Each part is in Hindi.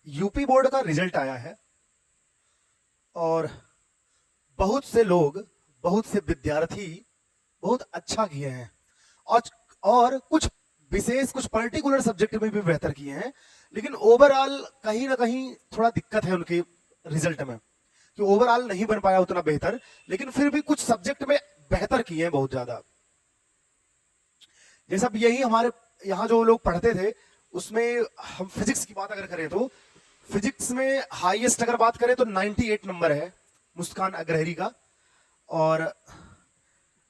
यूपी बोर्ड का रिजल्ट आया है और बहुत से लोग, बहुत से विद्यार्थी बहुत अच्छा किए हैं और कुछ विशेष, कुछ पर्टिकुलर सब्जेक्ट में भी बेहतर किए हैं। लेकिन ओवरऑल कहीं ना कहीं थोड़ा दिक्कत है उनके रिजल्ट में कि ओवरऑल नहीं बन पाया उतना बेहतर, लेकिन फिर भी कुछ सब्जेक्ट में बेहतर किए हैं बहुत ज्यादा। जैसा यही हमारे यहाँ जो लोग पढ़ते थे उसमें हम फिजिक्स की बात अगर करें तो फिजिक्स में हाईएस्ट अगर बात करें तो 98 नंबर है मुस्कान अग्रहरी का, और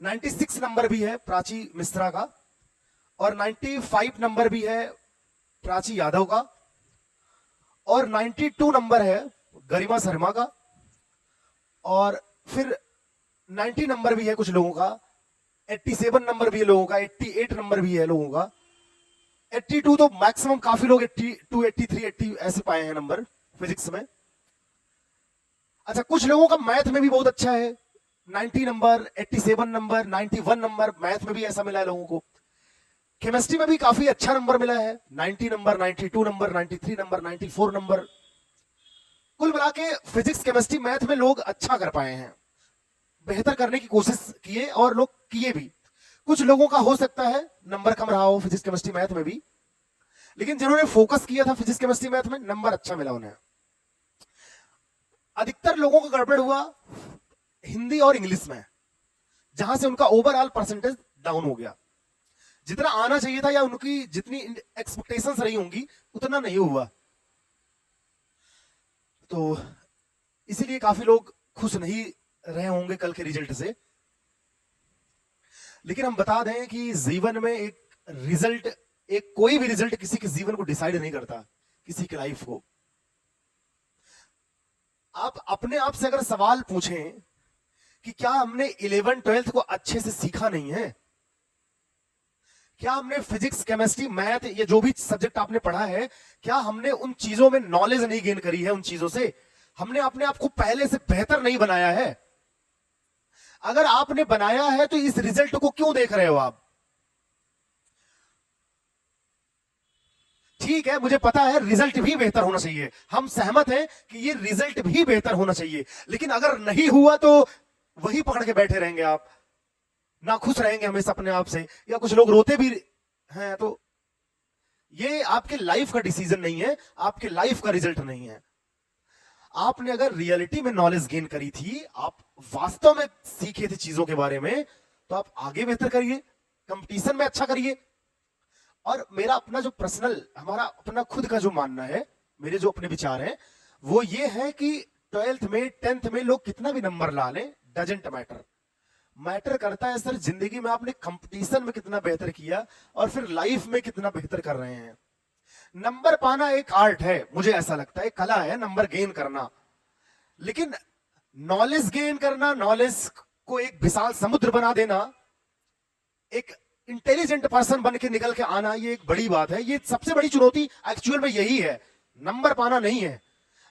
96 नंबर भी है प्राची मिश्रा का, और 95 नंबर भी है प्राची यादव का, और 92 नंबर है गरिमा शर्मा का, और फिर 90 नंबर भी है कुछ लोगों का, 87 नंबर भी है लोगों का, 88 नंबर भी है लोगों का, 82 तो मैक्सिमम काफी लोग 82, 83, 80 ऐसे पाए हैं नंबर फिजिक्स में। अच्छा, कुछ लोगों का मैथ में भी बहुत अच्छा है, 90 नंबर, 87 नंबर, 91 नंबर मैथ में भी ऐसा मिला है लोगों को। केमिस्ट्री में भी काफी अच्छा नंबर मिला है, 90 नंबर, 92 नंबर, 93 नंबर, 94 नंबर। कुल मिला के फिजिक्स, केमिस्ट्री, मैथ में लोग अच्छा कर पाए हैं, बेहतर करने की कोशिश किए और लोग किए भी। कुछ लोगों का हो सकता है नंबर कम रहा हो फिजिक्स, केमिस्ट्री, मैथ में भी, लेकिन जिन्होंने फोकस किया था फिजिक्स, केमिस्ट्री, मैथ में नंबर अच्छा मिला उन्हें। अधिकतर लोगों का गड़बड़ हुआ हिंदी और इंग्लिश में, जहां से उनका ओवरऑल परसेंटेज डाउन हो गया। जितना आना चाहिए था या उनकी जितनी एक्सपेक्टेशंस रही होंगी उतना नहीं हुआ, तो इसीलिए काफी लोग खुश नहीं रहे होंगे कल के रिजल्ट से। लेकिन हम बता दें कि जीवन में एक रिजल्ट, एक कोई भी रिजल्ट किसी के जीवन को डिसाइड नहीं करता, किसी की लाइफ को। आप अपने आप से अगर सवाल पूछें कि क्या हमने 11 12th को अच्छे से सीखा नहीं है, क्या हमने फिजिक्स, केमिस्ट्री, मैथ, ये जो भी सब्जेक्ट आपने पढ़ा है, क्या हमने उन चीजों में नॉलेज नहीं गेन करी है, उन चीजों से हमने अपने आप को पहले से बेहतर नहीं बनाया है? अगर आपने बनाया है तो इस रिजल्ट को क्यों देख रहे हो आप? ठीक है, मुझे पता है रिजल्ट भी बेहतर होना चाहिए, हम सहमत हैं कि ये रिजल्ट भी बेहतर होना चाहिए, लेकिन अगर नहीं हुआ तो वही पकड़ के बैठे रहेंगे आप, ना खुश रहेंगे हमेशा अपने आप से, या कुछ लोग रोते भी हैं। तो ये आपके लाइफ का डिसीजन नहीं है, आपके लाइफ का रिजल्ट नहीं है। आपने अगर रियलिटी में नॉलेज गेन करी थी, आप वास्तव में सीखे थे चीजों के बारे में, तो आप आगे बेहतर करिए, कंपटीशन में अच्छा करिए। और मेरा अपना जो पर्सनल, हमारा अपना खुद का जो मानना है, मेरे जो अपने विचार हैं, वो ये है कि 12th में, 10th में लोग कितना भी नंबर ला लें, डजेंट मैटर। मैटर करता है सर जिंदगी में आपने कंपटीशन में कितना बेहतर किया और फिर लाइफ में कितना बेहतर कर रहे हैं। नंबर पाना एक आर्ट है, मुझे ऐसा लगता है, कला है नंबर गेन करना, लेकिन नॉलेज गेन करना, नॉलेज को एक विशाल समुद्र बना देना, एक इंटेलिजेंट पर्सन बन के निकल के आना, ये एक बड़ी बात है। ये सबसे बड़ी चुनौती एक्चुअल में यही है, नंबर पाना नहीं है।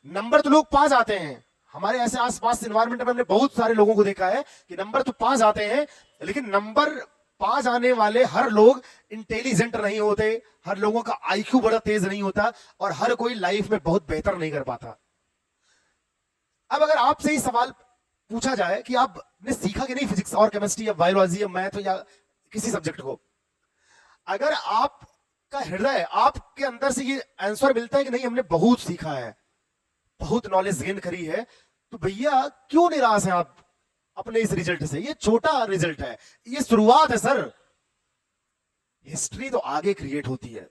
नंबर तो लोग पा जाते हैं, हमारे ऐसे आसपास एनवायरमेंट में हमने बहुत सारे लोगों को देखा है कि नंबर तो पा जाते हैं, लेकिन नंबर पा जाने वाले हर लोग इंटेलिजेंट नहीं होते, हर लोगों का आईक्यू बड़ा तेज नहीं होता, और हर कोई लाइफ में बहुत बेहतर नहीं कर पाता। अब अगर आपसे ही सवाल पूछा जाए कि आपने सीखा कि नहीं फिजिक्स और केमिस्ट्री या बायोलॉजी या मैथ या किसी सब्जेक्ट को, अगर आपका हृदय, आपके अंदर से ये आंसर मिलता है कि नहीं हमने बहुत सीखा है, बहुत नॉलेज गेन करी है, तो भैया क्यों निराश हैं आप अपने इस रिजल्ट से? ये छोटा रिजल्ट है, ये शुरुआत है सर। हिस्ट्री तो आगे क्रिएट होती है,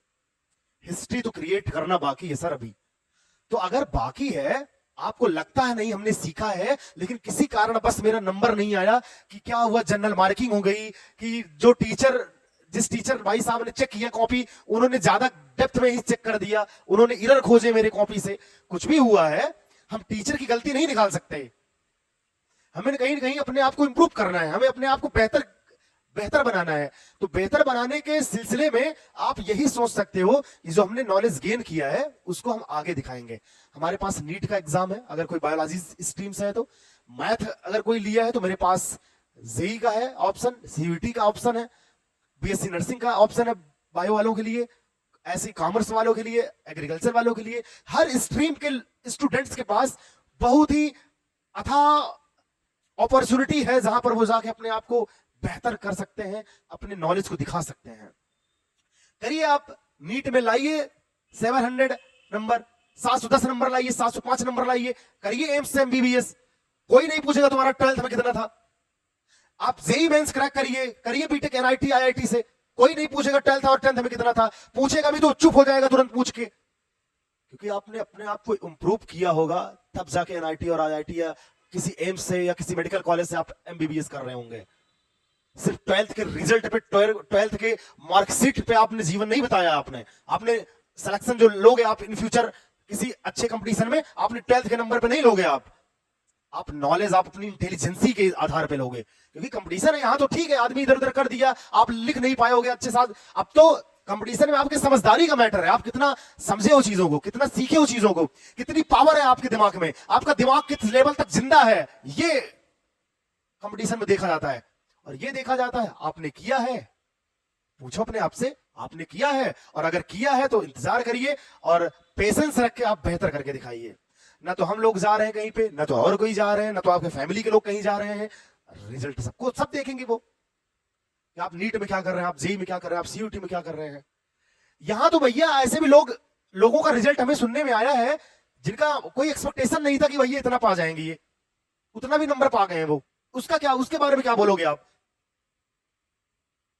हिस्ट्री तो क्रिएट करना बाकी है सर अभी। तो अगर बाकी है, आपको लगता है नहीं हमने सीखा है, लेकिन किसी कारण बस मेरा नंबर नहीं आया, कि क्या हुआ, जनरल मार्किंग हो गई, कि जो टीचर, जिस टीचर भाई साहब ने चेक किया कॉपी, उन्होंने ज्यादा डेप्थ में ही चेक कर दिया, उन्होंने एरर खोजे मेरे कॉपी से, कुछ भी हुआ है, हम टीचर की गलती नहीं निकाल सकते। हमें कहीं ना कहीं अपने आप को इंप्रूव करना है, हमें अपने आप को बेहतर बेहतर बनाना है। तो बेहतर बनाने के सिलसिले में आप यही सोच सकते हो कि जो हमने नॉलेज गेन किया है उसको हम आगे दिखाएंगे। हमारे पास नीट का एग्जाम है, अगर कोई बायोलॉजी स्ट्रीम से है तो, मैथ अगर कोई लिया है तो मेरे पास जेई का है ऑप्शन, सीयूटी का ऑप्शन है, बीएससी नर्सिंग का ऑप्शन है बायो वालों के लिए, ऐसे कॉमर्स वालों के लिए, एग्रीकल्चर वालों के लिए, हर स्ट्रीम के स्टूडेंट्स के पास बहुत ही अथाह अपॉर्चुनिटी है जहां पर वो जाके अपने आप को बेहतर कर सकते हैं, अपने नॉलेज को दिखा सकते हैं। करिए आप नीट में लाइए 700 नंबर, 710 नंबर लाइए, 705 नंबर लाइए, करिए एम्स से एमबीबीएस, कोई नहीं पूछेगा तुम्हारा 12th में कितना था। आप जेई मेंस क्रैक करिए, करिए बीटेक एनआईटी आईआईटी से, कोई नहीं पूछेगा 12th और 10th में कितना था। पूछेगा भी तो चुप हो जाएगा तुरंत पूछ के, क्योंकि आपने अपने आप को इंप्रूव किया होगा, तब जाके एनआईटी और आईआईटी या किसी एम्स से या किसी मेडिकल कॉलेज से आप एमबीबीएस कर रहे होंगे। सिर्फ 12th के रिजल्ट पे, 12th के मार्कशीट पे आपने जीवन नहीं बताया। आपने सिलेक्शन जो लोगे आप इन फ्यूचर किसी अच्छे कंपटीशन में, आपने 12th के नंबर पे नहीं लोगे। आप नॉलेज, आप अपनी इंटेलिजेंसी के आधार पे लोगे, क्योंकि कंपटीशन है यहां तो ठीक है, आदमी इधर उधर कर दिया, आप लिख नहीं पाओगे अच्छे साथ। अब तो कंपटीशन में आपके समझदारी का मैटर है, आप कितना समझे हो चीजों को, कितना सीखे हो चीजों को, कितनी पावर है आपके दिमाग में, आपका दिमाग किस लेवल तक जिंदा है, ये कंपटीशन में देखा जाता है। और ये देखा जाता है आपने किया है, पूछो अपने आप से, आपने किया है? और अगर किया है तो इंतजार करिए और पेशेंस रख के आप बेहतर करके दिखाइए। ना तो हम लोग जा रहे हैं कहीं पे, ना तो और कोई जा रहे हैं, ना तो आपके फैमिली के लोग कहीं जा रहे हैं। रिजल्ट सबको सब देखेंगे वो, कि आप नीट में क्या कर रहे हैं, आप जेई में क्या कर रहे हैं, आप सीयूटी में क्या कर रहे हैं। यहां तो भैया ऐसे भी लोगों का रिजल्ट हमें सुनने में आया है जिनका कोई एक्सपेक्टेशन नहीं था कि भैया इतना पा जाएंगे, ये उतना भी नंबर पा गए हैं वो। उसका क्या, उसके बारे में क्या बोलोगे आप,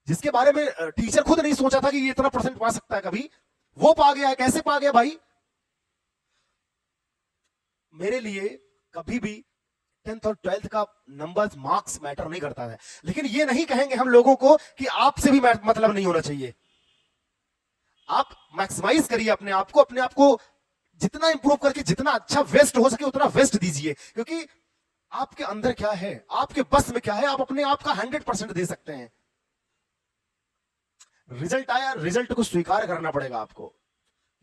जिसके बारे में टीचर खुद नहीं सोचा था कि ये इतना परसेंट पा सकता है, कभी वो पा गया है। कैसे पा गया भाई? मेरे लिए कभी भी 10th और 12th का नंबर्स, मार्क्स मैटर नहीं करता है, लेकिन ये नहीं कहेंगे हम लोगों को कि आपसे भी मतलब नहीं होना चाहिए। आप मैक्सिमाइज करिए अपने आप को जितना इंप्रूव करके जितना अच्छा वेस्ट हो सके उतना वेस्ट दीजिए, क्योंकि आपके अंदर क्या है, आपके बस में क्या है, आप अपने आप का 100% दे सकते हैं। रिजल्ट आया, रिजल्ट को स्वीकार करना पड़ेगा आपको,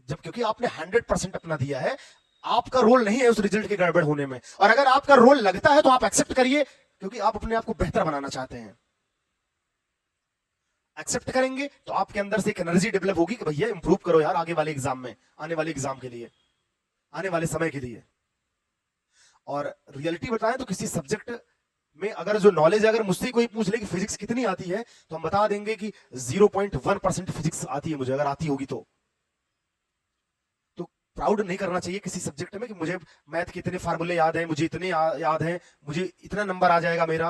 जब क्योंकि आपने 100% अपना दिया है। आपका रोल नहीं है उस रिजल्ट के गड़बड़ होने में, और अगर आपका रोल लगता है तो आप एक्सेप्ट करिए, क्योंकि आप अपने आप को बेहतर बनाना चाहते हैं। एक्सेप्ट करेंगे तो आपके अंदर से एक एनर्जी डेवलप होगी कि भैया इंप्रूव करो यार, आगे वाले एग्जाम में, आने वाले एग्जाम के लिए, आने वाले समय के लिए। और रियलिटी बताएं तो किसी सब्जेक्ट में अगर जो नॉलेज है, अगर मुझसे कोई पूछ ले कि फिजिक्स कितनी आती है, तो हम बता देंगे कि 0.1% फिजिक्स आती है मुझे, अगर आती होगी तो प्राउड नहीं करना चाहिए किसी सब्जेक्ट में कि मुझे मैथ के इतने फार्मूले याद हैं, मुझे इतने याद हैं, मुझे इतना नंबर आ जाएगा मेरा।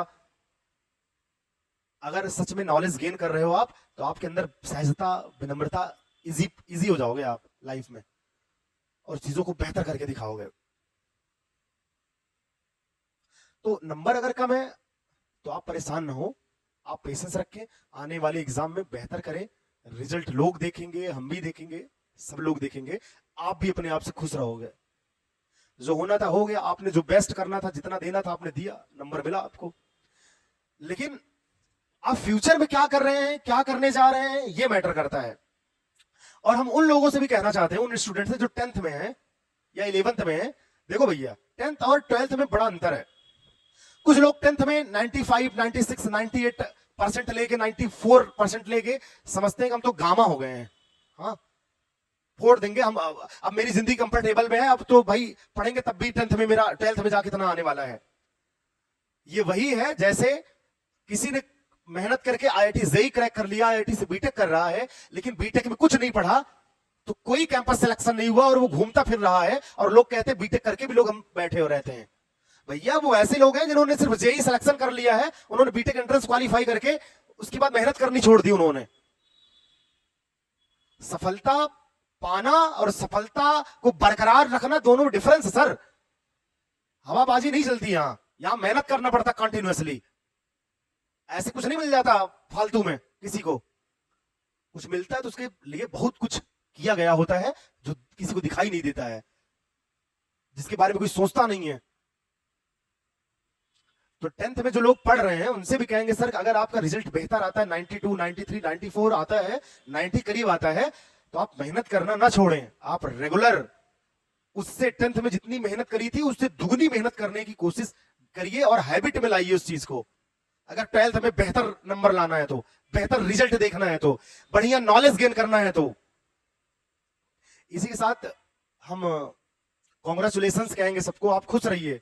अगर सच में नॉलेज गेन कर रहे हो आप, तो आपके अंदर सहजता, विनम्रता, इजी हो जाओगे आप लाइफ में, और चीजों को बेहतर करके दिखाओगे। तो नंबर अगर कम है तो आप परेशान ना हो, आप पेशेंस रखें, आने वाले एग्जाम में बेहतर करें। रिजल्ट लोग देखेंगे, हम भी देखेंगे, सब लोग देखेंगे, आप भी अपने आप से खुश रहोगे। जो होना था हो गया, आपने जो बेस्ट करना था, जितना देना था आपने दिया, नंबर मिला आपको। लेकिन आप फ्यूचर में क्या कर रहे हैं, क्या करने जा रहे हैं, ये मैटर करता है। और हम उन लोगों से भी कहना चाहते हैं, उन स्टूडेंट से जो 10th में है या 11th में है, देखो भैया 10th और 12th में बड़ा अंतर है। कुछ लोग 10th में 95, 96, 98% लेके, 94% लेके समझते हैं कि हम तो गामा हो गए हैं, हाँ फोड़ देंगे हम, अब मेरी जिंदगी कंफर्टेबल में है, अब तो भाई पढ़ेंगे तब भी 10th में मेरा 12th में जाके इतना आने वाला है। ये वही है जैसे किसी ने मेहनत करके आईआईटी जेई क्रैक कर लिया, आईआईटी से बीटेक कर रहा है, लेकिन बीटेक में कुछ नहीं पढ़ा, तो कोई कैंपस सिलेक्शन नहीं हुआ और वो घूमता फिर रहा है, और लोग कहते हैं बीटेक करके भी लोग हम बैठे हो रहते हैं। भैया वो ऐसे लोग हैं जिन्होंने सिर्फ जेई सिलेक्शन कर लिया है, उन्होंने बीटेक एंट्रेंस क्वालिफाई करके उसके बाद मेहनत करनी छोड़ दी उन्होंने। सफलता पाना और सफलता को बरकरार रखना दोनों में डिफरेंस है सर। हवाबाजी नहीं चलती, यहां मेहनत करना पड़ता कंटिन्यूअसली। ऐसे कुछ नहीं मिल जाता फालतू में, किसी को कुछ मिलता है तो उसके लिए बहुत कुछ किया गया होता है, जो किसी को दिखाई नहीं देता है, जिसके बारे में कोई सोचता नहीं है। तो 10th में जो लोग पढ़ रहे हैं उनसे भी कहेंगे सर, अगर आपका रिजल्ट बेहतर आता है, 92, 93, 94 आता है, 90 करीब आता है, तो आप मेहनत करना ना छोड़ें। आप रेगुलर उससे 10th में जितनी मेहनत करी थी उससे दुगनी मेहनत करने की कोशिश करिए और हैबिट में लाइए उस चीज को। अगर 12th में बेहतर नंबर लाना है, तो बेहतर रिजल्ट देखना है, तो बढ़िया नॉलेज गेन करना है, तो इसी के साथ हम कॉन्ग्रेचुलेशंस कहेंगे सबको, आप खुश रहिए।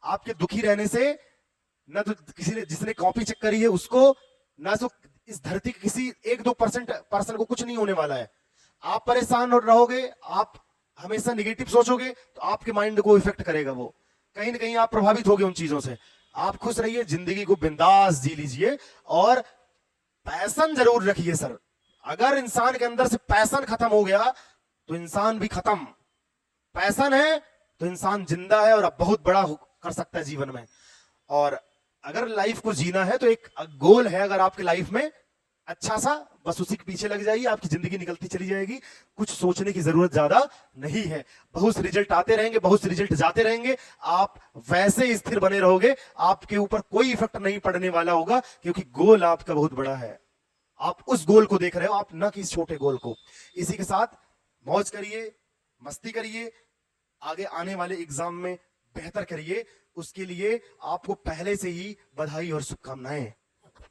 आपके दुखी रहने से न तो किसी ने जिसने कॉपी चेक करी है उसको, ना तो इस धरती के किसी 1-2% पर्सन को कुछ नहीं होने वाला है। आप परेशान रहोगे, आप हमेशा निगेटिव सोचोगे तो आपके माइंड को इफेक्ट करेगा, वो कहीं ना कहीं आप प्रभावित होगे उन चीजों से। आप खुश रहिए, जिंदगी को बिंदास जी लीजिए और पैशन जरूर रखिए सर। अगर इंसान के अंदर से पैशन खत्म हो गया तो इंसान भी खत्म। पैशन है तो इंसान जिंदा है और अब बहुत बड़ा कर सकता है जीवन में। और अगर लाइफ को जीना है तो एक गोल है अगर आपके लाइफ में अच्छा सा, बस उसी के पीछे लग जाइए, आपकी जिंदगी निकलती चली जाएगी। कुछ सोचने की जरूरत ज्यादा नहीं है। बहुत से रिजल्ट आते रहेंगे, बहुत से रिजल्ट जाते रहेंगे, आप वैसे स्थिर बने रहोगे, आपके ऊपर कोई इफेक्ट नहीं पड़ने वाला होगा, क्योंकि गोल आपका बहुत बड़ा है। आप उस गोल को देख रहे हो, आप न कि इस छोटे गोल को। इसी के साथ मौज करिए, मस्ती करिए, आगे आने वाले एग्जाम में बेहतर करिए। उसके लिए आपको पहले से ही बधाई और शुभकामनाएं।